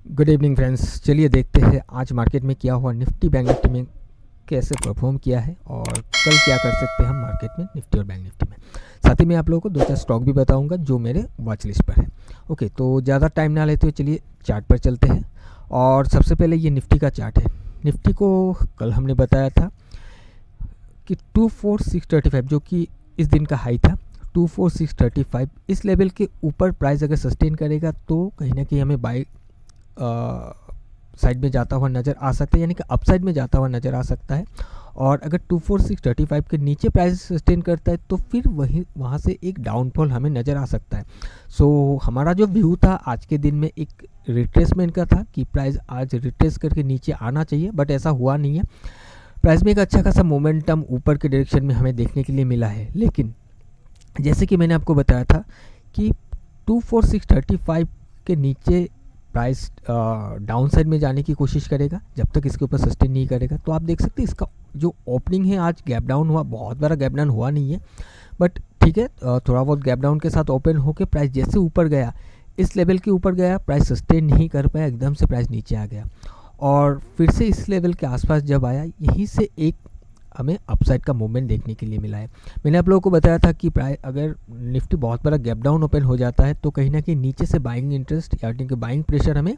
Good evening friends. चलिए देखते हैं आज मार्केट में क्या हुआ, निफ्टी बैंक निफ्टी में कैसे परफॉर्म किया है और कल क्या कर सकते हैं हम मार्केट में निफ्टी और बैंक निफ्टी में। साथ ही मैं आप लोगों को दो चार स्टॉक भी बताऊंगा जो मेरे वॉच लिस्ट पर है। ओके, तो ज़्यादा टाइम ना लेते हुए चलिए चार्ट पर चलते हैं। और सबसे पहले ये निफ्टी का चार्ट है। निफ्टी को कल हमने बताया था कि 24635 जो कि इस दिन का हाई था 24635, इस लेवल के ऊपर प्राइस अगर सस्टेन करेगा तो कहीं ना कहीं हमें बाई साइड में जाता हुआ नज़र आ सकता है, यानी कि अपसाइड में जाता हुआ नज़र आ सकता है। और अगर 24635 के नीचे प्राइस सस्टेन करता है तो फिर वहाँ से एक डाउनफॉल हमें नज़र आ सकता है। सो हमारा जो व्यू था आज के दिन में एक रिट्रेसमेंट का था कि प्राइस आज रिट्रेस करके नीचे आना चाहिए, बट ऐसा हुआ नहीं है। प्राइस में एक अच्छा खासा मोमेंटम ऊपर के डायरेक्शन में हमें देखने के लिए मिला है, लेकिन जैसे कि मैंने आपको बताया था कि 24635 के नीचे प्राइस डाउन साइड में जाने की कोशिश करेगा जब तक इसके ऊपर सस्टेन नहीं करेगा। तो आप देख सकते हैं इसका जो ओपनिंग है आज गैप डाउन हुआ, बहुत बड़ा गैप डाउन हुआ नहीं है, बट ठीक है, थोड़ा बहुत गैप डाउन के साथ ओपन होकर प्राइस जैसे ऊपर गया, इस लेवल के ऊपर गया, प्राइस सस्टेन नहीं कर पाया, एकदम से प्राइस नीचे आ गया और फिर से इस लेवल के आसपास जब आया, यहीं से एक हमें अपसाइड का मूवमेंट देखने के लिए मिला है। मैंने आप लोगों को बताया था कि प्राइस अगर निफ्टी बहुत बड़ा गैप डाउन ओपन हो जाता है तो कहीं ना कहीं नीचे से बाइंग इंटरेस्ट यानी कि बाइंग प्रेशर हमें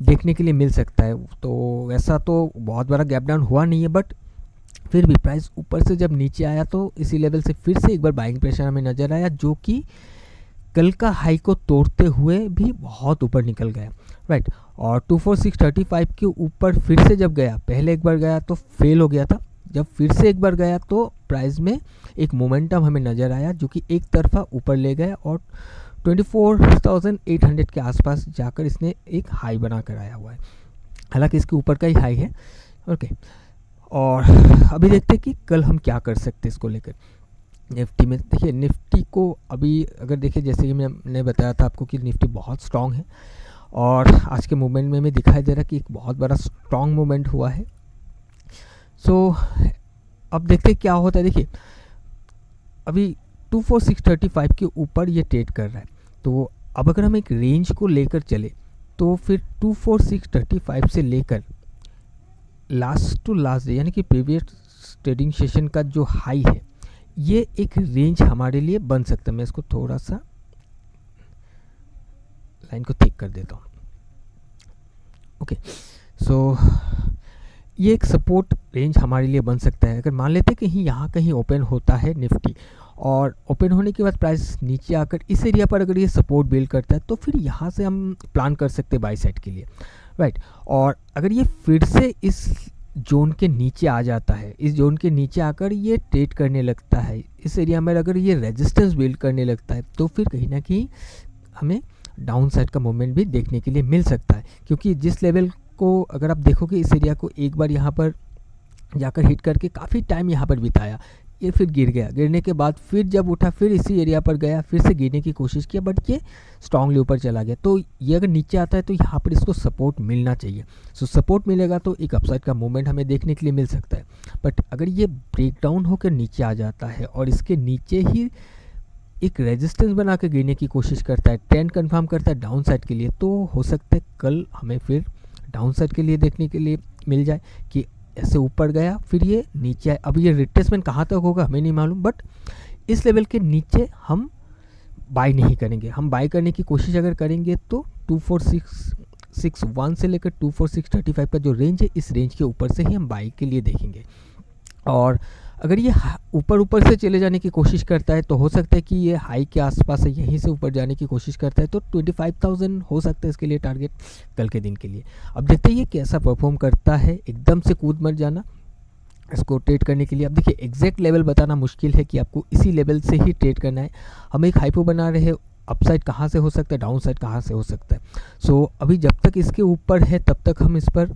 देखने के लिए मिल सकता है। तो वैसा तो बहुत बड़ा गैप डाउन हुआ नहीं है, बट फिर भी प्राइस ऊपर से जब नीचे आया तो इसी लेवल से फिर से एक बार बाइंग प्रेशर हमें नज़र आया, जो कि कल का हाई को तोड़ते हुए भी बहुत ऊपर निकल गया, राइट। और 24635 के ऊपर फिर से जब गया, पहले एक बार गया तो फेल हो गया था, जब फिर से एक बार गया तो प्राइस में एक मोमेंटम हमें नज़र आया जो कि एक तरफा ऊपर ले गया और 24,800 के आसपास जाकर इसने एक हाई बना कर आया हुआ है। हालांकि इसके ऊपर का ही हाई है, ओके। और अभी देखते हैं कि कल हम क्या कर सकते हैं इसको लेकर। निफ्टी में देखिए, निफ्टी को अभी अगर देखिए, जैसे कि मैंने बताया था आपको कि निफ्टी बहुत स्ट्रांग है और आज के मूवमेंट में हमें दिखाई दे रहा है कि एक बहुत बड़ा स्ट्रांग मूवमेंट हुआ है। सो अब देखते हैं क्या होता है। देखिए अभी 24635 के ऊपर ये ट्रेड कर रहा है, तो अब अगर हम एक रेंज को लेकर चले तो फिर 24635 से लेकर लास्ट टू लास्ट डे यानी कि प्रीवियस ट्रेडिंग सेशन का जो हाई है, ये एक रेंज हमारे लिए बन सकता है। मैं इसको थोड़ा सा लाइन को थिक कर देता हूँ, ओके। सो ये एक सपोर्ट रेंज हमारे लिए बन सकता है। अगर मान लेते हैं कहीं यहाँ कहीं ओपन होता है निफ्टी और ओपन होने के बाद प्राइस नीचे आकर इस एरिया पर अगर ये सपोर्ट बिल्ड करता है तो फिर यहाँ से हम प्लान कर सकते हैं बाई साइड के लिए, राइट। और अगर ये फिर से इस जोन के नीचे आ जाता है, इस जोन के नीचे आकर ये ट्रेड करने लगता है, इस एरिया में अगर ये रेजिस्टेंस बिल्ड करने लगता है तो फिर कहीं ना कहीं हमें डाउन साइड का मूवमेंट भी देखने के लिए मिल सकता है। क्योंकि जिस लेवल को अगर आप देखोगे, इस एरिया को एक बार यहाँ पर जाकर हिट करके काफ़ी टाइम यहाँ पर बिताया, ये फिर गिर गया, गिरने के बाद फिर जब उठा फिर इसी एरिया पर गया, फिर से गिरने की कोशिश किया, बट ये स्ट्रांगली ऊपर चला गया। तो ये अगर नीचे आता है तो यहाँ पर इसको सपोर्ट मिलना चाहिए। सो सपोर्ट मिलेगा तो एक अपसाइड का मूवमेंट हमें देखने के लिए मिल सकता है। बट अगर ये ब्रेक डाउन होकर नीचे आ जाता है और इसके नीचे ही एक रेजिस्टेंस बना के गिरने की कोशिश करता है, ट्रेंड कंफर्म करता है डाउन साइड के लिए, तो हो सकता है कल हमें फिर डाउन साइड के लिए देखने के लिए मिल जाए कि ऐसे ऊपर गया फिर ये नीचे आए। अब ये रिट्रेसमेंट कहाँ तक होगा हमें नहीं मालूम, बट इस लेवल के नीचे हम बाई नहीं करेंगे। हम बाई करने की कोशिश अगर करेंगे तो 24661 से लेकर 24635 का जो रेंज है, इस रेंज के ऊपर से ही हम बाई के लिए देखेंगे। और अगर ये ऊपर ऊपर से चले जाने की कोशिश करता है तो हो सकता है कि ये हाई के आसपास है, यहीं से ऊपर जाने की कोशिश करता है तो 25,000 हो सकता है इसके लिए टारगेट कल के दिन के लिए। अब देखते हैं ये कैसा परफॉर्म करता है। एकदम से कूद मत जाना इसको ट्रेड करने के लिए। अब देखिए एग्जैक्ट लेवल बताना मुश्किल है कि आपको इसी लेवल से ही ट्रेड करना है। हम एक हाइपो बना रहे हैं, अपसाइड कहाँ से हो सकता है, डाउन साइड कहाँ से हो सकता है। सो अभी जब तक इसके ऊपर है तब तक हम इस पर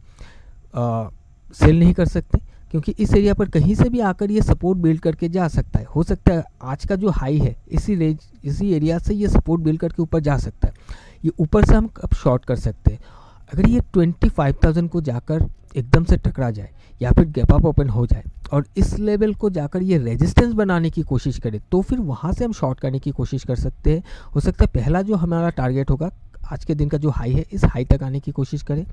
सेल नहीं कर सकते, क्योंकि इस एरिया पर कहीं से भी आकर ये सपोर्ट बिल्ड करके जा सकता है। हो सकता है आज का जो हाई है इसी रेंज इसी एरिया से ये सपोर्ट बिल्ड करके ऊपर जा सकता है। ये ऊपर से हम अब शॉर्ट कर सकते हैं। अगर ये 25,000 को जाकर एकदम से टकरा जाए या फिर गैप अप ओपन हो जाए और इस लेवल को जाकर ये रेजिस्टेंस बनाने की कोशिश करे तो फिर वहाँ से हम शॉर्ट करने की कोशिश कर सकते हैं। हो सकता है पहला जो हमारा टारगेट होगा आज के दिन का जो हाई है इस हाई तक आने की कोशिश करे,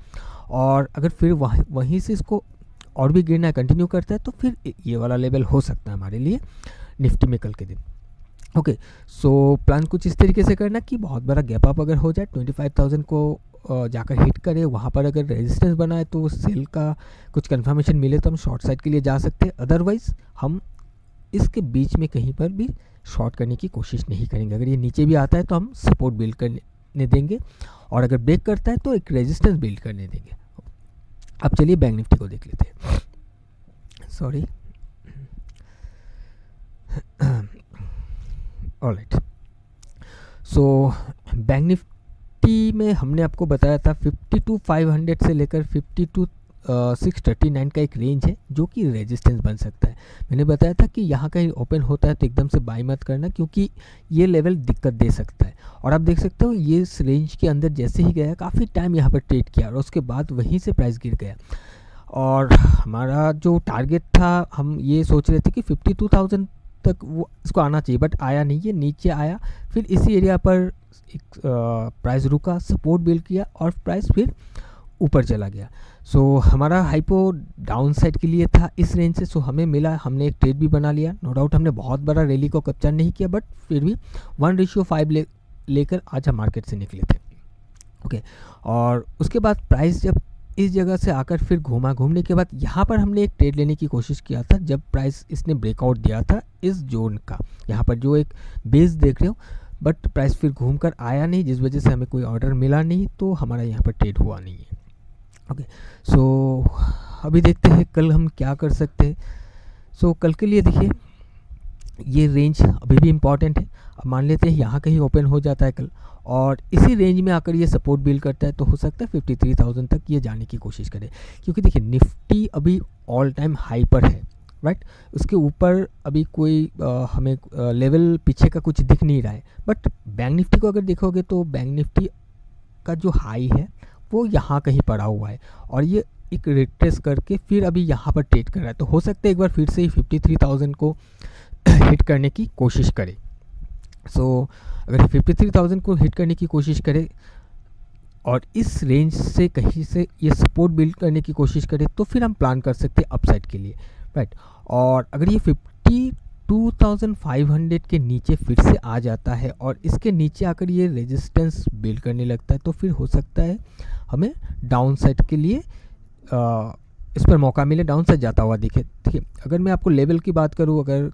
और अगर फिर वहीं से इसको और भी गिरना कंटिन्यू करता है तो फिर ये वाला लेवल हो सकता है हमारे लिए निफ्टी में कल के दिन। ओके, सो प्लान कुछ इस तरीके से करना कि बहुत बड़ा गैप अप अगर हो जाए 25,000 को जाकर हिट करे, वहाँ पर अगर रेजिस्टेंस बना है तो सेल का कुछ कंफर्मेशन मिले तो हम शॉर्ट साइड के लिए जा सकते हैं, अदरवाइज़ हम इसके बीच में कहीं पर भी शॉर्ट करने की कोशिश नहीं करेंगे। अगर ये नीचे भी आता है तो हम सपोर्ट बिल्ड करने देंगे, और अगर ब्रेक करता है तो एक रेजिस्टेंस बिल्ड करने देंगे। अब चलिए बैंक निफ्टी को देख लेते हैं। Sorry, alright, so bank Nifty में हमने आपको बताया था 52,500 से लेकर 52,639 का एक रेंज है जो कि रेजिस्टेंस बन सकता है। मैंने बताया था कि यहाँ कहीं ओपन होता है तो एकदम से बाई मत करना, क्योंकि ये लेवल दिक्कत दे सकता है। और आप देख सकते हो ये इस रेंज के अंदर जैसे ही गया, काफ़ी टाइम यहाँ पर ट्रेड किया और उसके बाद वहीं से प्राइस गिर गया, और हमारा जो टारगेट था हम ये सोच रहे थे कि 52,000 तक वो इसको आना चाहिए, बट आया नहीं, ये नीचे आया, फिर इसी एरिया पर एक प्राइस रुका, सपोर्ट बिल्ड किया और प्राइस फिर ऊपर चला गया। सो हमारा हाइपो डाउन साइड के लिए था इस रेंज से, सो हमें मिला, हमने एक ट्रेड भी बना लिया। नो डाउट हमने बहुत बड़ा रैली को कैप्चर नहीं किया, बट फिर भी 1:5 लेकर आज हम मार्केट से निकले थे। ओके, और उसके बाद प्राइस जब इस जगह से आकर फिर घूमने के बाद यहाँ पर हमने एक ट्रेड लेने की कोशिश किया था, जब प्राइस इसने ब्रेकआउट दिया था इस जोन का, यहाँ पर जो एक बेस देख रहे हो, बट प्राइस फिर घूमकर आया नहीं, जिस वजह से हमें कोई ऑर्डर मिला नहीं, तो हमारा यहाँ पर ट्रेड हुआ नहीं है। ओके, सो अभी देखते हैं कल हम क्या कर सकते हैं। सो कल के लिए देखिए ये रेंज अभी भी इम्पॉर्टेंट है। अब मान लेते हैं यहाँ कहीं ओपन हो जाता है कल और इसी रेंज में आकर ये सपोर्ट बिल्ड करता है, तो हो सकता है 53,000 तक ये जाने की कोशिश करे, क्योंकि देखिए निफ्टी अभी ऑल टाइम हाई पर है, राइट। उसके ऊपर अभी कोई हमें लेवल पीछे का कुछ दिख नहीं रहा है, बट बैंक निफ्टी को अगर देखोगे तो बैंक निफ्टी का जो हाई है वो यहाँ कहीं पड़ा हुआ है, और ये एक रिट्रेस करके फिर अभी यहाँ पर ट्रेड कर रहा है, तो हो सकता है एक बार फिर से ही 53,000 को हिट करने की कोशिश करे। सो अगर 53,000 को हिट करने की कोशिश करे और इस रेंज से कहीं से ये सपोर्ट बिल्ड करने की कोशिश करे, तो फिर हम प्लान कर सकते हैं अपसाइड के लिए, राइट। और अगर ये 52,500 के नीचे फिर से आ जाता है और इसके नीचे आकर ये रेजिस्टेंस बिल्ड करने लगता है, तो फिर हो सकता है हमें डाउन साइड के लिए इस पर मौका मिले, डाउन साइड जाता हुआ दिखे। ठीक है, अगर मैं आपको लेवल की बात करूँ, अगर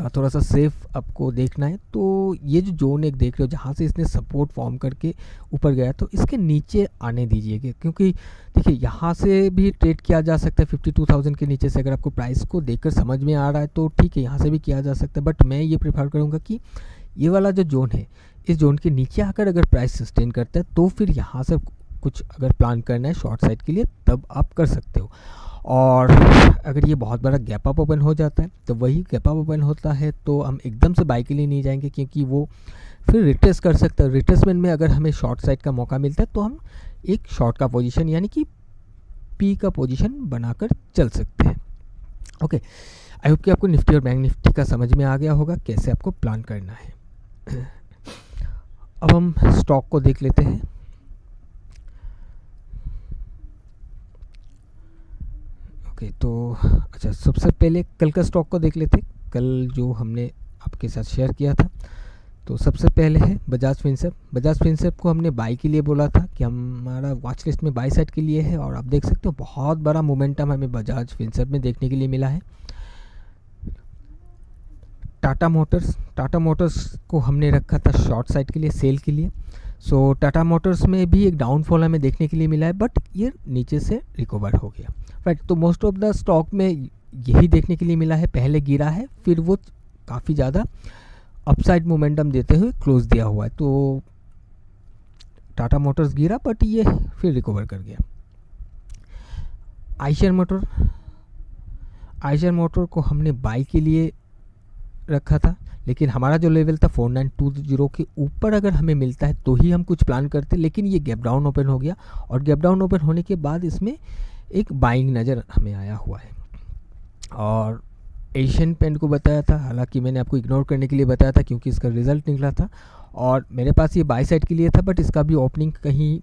थोड़ा सा सेफ आपको देखना है, तो ये जो जोन एक देख रहे हो जहाँ से इसने सपोर्ट फॉर्म करके ऊपर गया, तो इसके नीचे आने दीजिएगा, क्योंकि देखिए यहाँ से भी ट्रेड किया जा सकता है 52,000 के नीचे से। अगर आपको प्राइस को देखकर समझ में आ रहा है तो ठीक है, यहाँ से भी किया जा सकता है, बट मैं ये प्रेफर करूँगा कि ये वाला जो जोन है, इस जोन के नीचे आकर अगर प्राइस सस्टेन करता है तो फिर यहाँ से कुछ अगर प्लान करना है शॉर्ट साइड के लिए तब आप कर सकते हो। और अगर ये बहुत बड़ा गैप अप ओपन हो जाता है, तो वही गैप अप ओपन होता है तो हम एकदम से बाई के लिए नहीं जाएंगे, क्योंकि वो फिर रिट्रेस कर सकता है। रिट्रेसमेंट में अगर हमें शॉर्ट साइड का मौका मिलता है तो हम एक शॉर्ट का पोजीशन यानी कि पी का पोजीशन बनाकर चल सकते हैं। ओके, आई होप कि आपको निफ्टी और बैंक निफ्टी का समझ में आ गया होगा कैसे आपको प्लान करना है। अब हम स्टॉक को देख लेते हैं। तो अच्छा, सबसे पहले कल का स्टॉक को देख लेते हैं, कल जो हमने आपके साथ शेयर किया था। तो सबसे पहले है बजाज फिनसर्व। बजाज फिनसर्व को हमने बाई के लिए बोला था कि हमारा वॉच लिस्ट में बाई साइड के लिए है, और आप देख सकते हो बहुत बड़ा मोमेंटम हमें बजाज फिनसर्व में देखने के लिए मिला है। टाटा मोटर्स को हमने रखा था शॉर्ट साइड के लिए, सेल के लिए। सो टाटा मोटर्स में भी एक डाउनफॉल हमें देखने के लिए मिला है, बट ये नीचे से रिकवर हो गया, राइट। तो मोस्ट ऑफ द स्टॉक में यही देखने के लिए मिला है, पहले गिरा है फिर वो काफ़ी ज़्यादा अपसाइड मोमेंटम देते हुए क्लोज दिया हुआ है। तो टाटा मोटर्स गिरा बट ये फिर रिकवर कर गया। आइशर मोटर को हमने बाई के लिए रखा था, लेकिन हमारा जो लेवल था 4920 के ऊपर अगर हमें मिलता है तो ही हम कुछ प्लान करते, लेकिन ये गैप डाउन ओपन हो गया, और गैप डाउन ओपन होने के बाद इसमें एक बाइंग नज़र हमें आया हुआ है। और एशियन पेंट को बताया था, हालांकि मैंने आपको इग्नोर करने के लिए बताया था क्योंकि इसका रिजल्ट निकला था और मेरे पास ये बाई साइड के लिए था, बट इसका भी ओपनिंग कहीं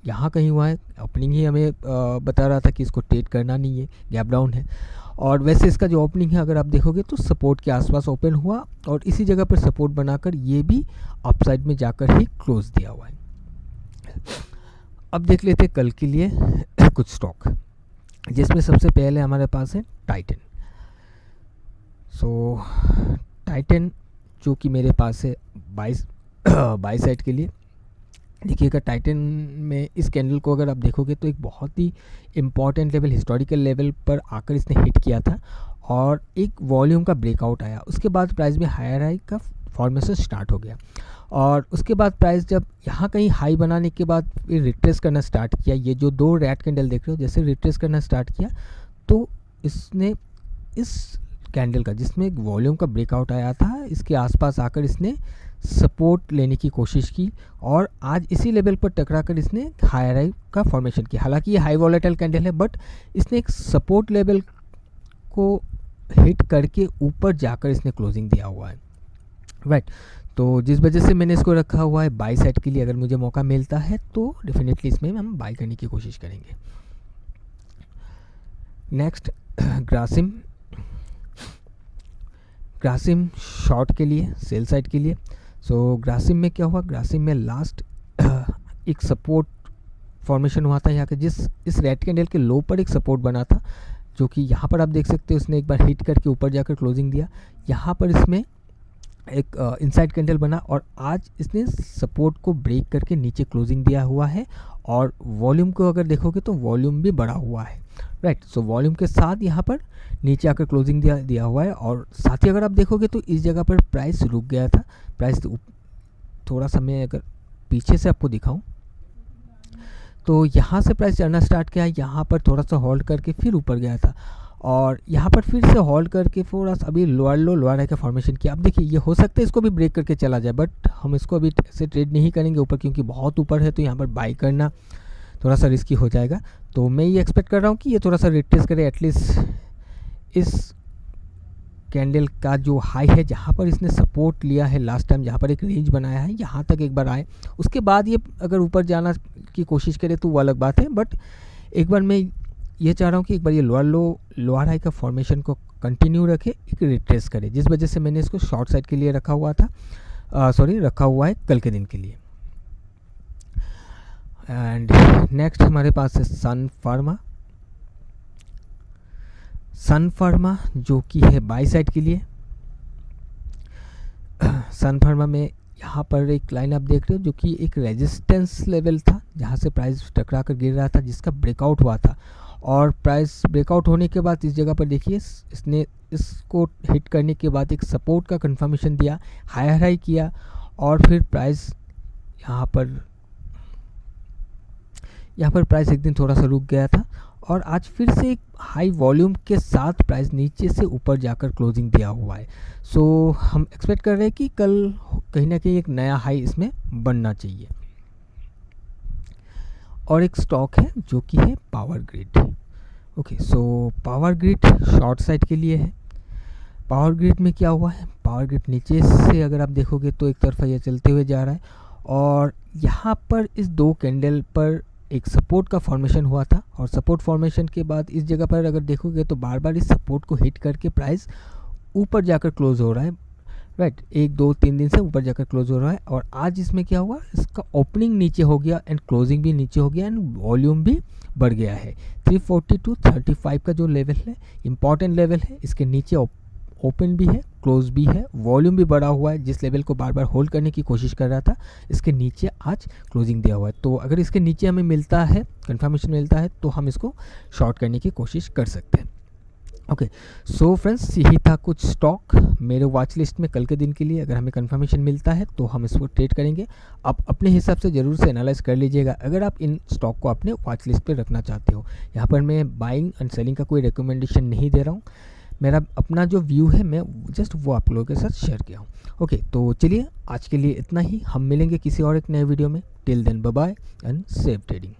यहाँ कहीं हुआ है। ओपनिंग ही हमें बता रहा था कि इसको ट्रेड करना नहीं है, गैप डाउन है। और वैसे इसका जो ओपनिंग है अगर आप देखोगे तो सपोर्ट के आसपास ओपन हुआ और इसी जगह पर सपोर्ट बनाकर ये भी अपसाइड में जाकर ही क्लोज दिया हुआ है। अब देख लेते हैं कल के लिए कुछ स्टॉक, जिसमें सबसे पहले हमारे पास है टाइटन। सो टाइटन जो कि मेरे पास है बाई साइड के लिए। देखिएगा टाइटन में इस कैंडल को अगर आप देखोगे तो एक बहुत ही इम्पॉर्टेंट लेवल, हिस्टोरिकल लेवल पर आकर इसने हिट किया था और एक वॉल्यूम का ब्रेकआउट आया। उसके बाद प्राइस में हायर हाई का फॉर्मेशन स्टार्ट हो गया और उसके बाद प्राइस जब यहाँ कहीं हाई बनाने के बाद फिर रिट्रेस करना स्टार्ट किया, ये जो दो रेड कैंडल देख रहे हो, जैसे रिट्रेस करना स्टार्ट किया तो इसने इस कैंडल का जिसमें एक वॉल्यूम का ब्रेकआउट आया था इसके आसपास आकर इसने सपोर्ट लेने की कोशिश की और आज इसी लेवल पर टकरा कर इसने हायर हाई का फॉर्मेशन किया। हालांकि ये हाई वॉलेटाइल कैंडल है बट इसने एक सपोर्ट लेवल को हिट करके ऊपर जाकर इसने क्लोजिंग दिया हुआ है, राइट। तो जिस वजह से मैंने इसको रखा हुआ है बाई साइड के लिए। अगर मुझे मौका मिलता है तो डेफिनेटली इसमें हम बाई करने की कोशिश करेंगे। नेक्स्ट ग्रासिम शॉर्ट के लिए, सेल साइड के लिए। सो ग्रासिम में क्या हुआ, ग्रासिम में लास्ट एक सपोर्ट फॉर्मेशन हुआ था यहाँ के, जिस इस रेड कैंडल के लो पर एक सपोर्ट बना था जो कि यहाँ पर आप देख सकते हो उसने एक बार हिट करके ऊपर जाकर क्लोजिंग दिया। यहाँ पर इसमें एक इनसाइड कैंडल बना और आज इसने सपोर्ट को ब्रेक करके नीचे क्लोजिंग दिया हुआ है और वॉल्यूम को अगर देखोगे तो वॉल्यूम भी बढ़ा हुआ है, राइट। सो वॉल्यूम के साथ यहाँ पर नीचे आकर क्लोजिंग दिया हुआ है और साथ ही अगर आप देखोगे तो इस जगह पर प्राइस रुक गया था। प्राइस थोड़ा सा मैं अगर पीछे से आपको दिखाऊं तो यहाँ से प्राइस चढ़ना स्टार्ट किया, यहाँ पर थोड़ा सा होल्ड करके फिर ऊपर गया था और यहाँ पर फिर से होल्ड करके थोड़ा सा अभी लोअर हाई का फॉर्मेशन किया। अब देखिए ये हो सकता है इसको भी ब्रेक करके चला जाए, बट हम इसको अभी ऐसे ट्रेड नहीं करेंगे ऊपर, क्योंकि बहुत ऊपर है तो यहाँ पर बाई करना थोड़ा सा रिस्की हो जाएगा। तो मैं ये एक्सपेक्ट कर रहा हूँ कि ये थोड़ा सा रिट्रेस करे, एटलीस्ट इस कैंडल का जो हाई है जहाँ पर इसने सपोर्ट लिया है लास्ट टाइम, जहाँ पर एक रेंज बनाया है, यहाँ तक एक बार आए। उसके बाद ये अगर ऊपर जाना की कोशिश करे तो वो अलग बात है, बट एक बार मैं ये चाह रहा हूँ कि एक बार ये लोअर हाई का फॉर्मेशन को कंटिन्यू रखे, एक रिट्रेस करे, जिस वजह से मैंने इसको शॉर्ट साइड के लिए रखा हुआ है कल के दिन के लिए। एंड नेक्स्ट हमारे पास है सन फार्मा जो कि है बाई साइड के लिए। सन फार्मा में यहाँ पर एक लाइन आप देख रहे हो जो कि एक रेजिस्टेंस लेवल था जहाँ से प्राइस टकरा कर गिर रहा था, जिसका ब्रेकआउट हुआ था और प्राइस ब्रेकआउट होने के बाद इस जगह पर देखिए इसने इसको हिट करने के बाद एक सपोर्ट का कंफर्मेशन दिया, हायर हाई किया और फिर प्राइस यहाँ पर प्राइस एक दिन थोड़ा सा रुक गया था और आज फिर से एक हाई वॉल्यूम के साथ प्राइस नीचे से ऊपर जाकर क्लोजिंग दिया हुआ है। सो हम एक्सपेक्ट कर रहे हैं कि कल कहीं ना कहीं एक नया हाई इसमें बनना चाहिए। और एक स्टॉक है जो कि है power grid. Okay, so power grid short side के लिए है। पावर ग्रिड में क्या हुआ है, पावर ग्रिड नीचे से अगर आप देखोगे तो एक तरफा ये चलते हुए जा रहा है और यहाँ पर इस दो कैंडल पर एक सपोर्ट का फॉर्मेशन हुआ था और सपोर्ट फॉर्मेशन के बाद इस जगह पर अगर देखोगे तो बार बार इस सपोर्ट को हिट करके प्राइस ऊपर जाकर क्लोज हो रहा है, राइट। 1 2 3 दिन से ऊपर जाकर क्लोज हो रहा है और आज इसमें क्या हुआ, इसका ओपनिंग नीचे हो गया एंड क्लोजिंग भी नीचे हो गया एंड वॉल्यूम भी बढ़ गया है। 340 to 35 का जो लेवल है इंपॉर्टेंट लेवल है, इसके नीचे ओपन भी है, क्लोज भी है, वॉल्यूम भी बढ़ा हुआ है। जिस लेवल को बार बार होल्ड करने की कोशिश कर रहा था इसके नीचे आज क्लोजिंग दिया हुआ है। तो अगर इसके नीचे हमें मिलता है, कंफर्मेशन मिलता है, तो हम इसको शॉर्ट करने की कोशिश कर सकते हैं। ओके, सो फ्रेंड्स यही था कुछ स्टॉक मेरे वॉच लिस्ट में कल के दिन के लिए। अगर हमें कंफर्मेशन मिलता है तो हम इसको ट्रेड करेंगे। आप अपने हिसाब से ज़रूर से एनालाइज कर लीजिएगा अगर आप इन स्टॉक को अपने वॉच लिस्ट पर रखना चाहते हो। यहाँ पर मैं बाइंग एंड सेलिंग का कोई रिकमेंडेशन नहीं दे रहा हूँ, मेरा अपना जो व्यू है मैं जस्ट वो आप लोगों के साथ शेयर किया हूँ। ओके, तो चलिए आज के लिए इतना ही, हम मिलेंगे किसी और एक नए वीडियो में। Till then bye bye and safe trading.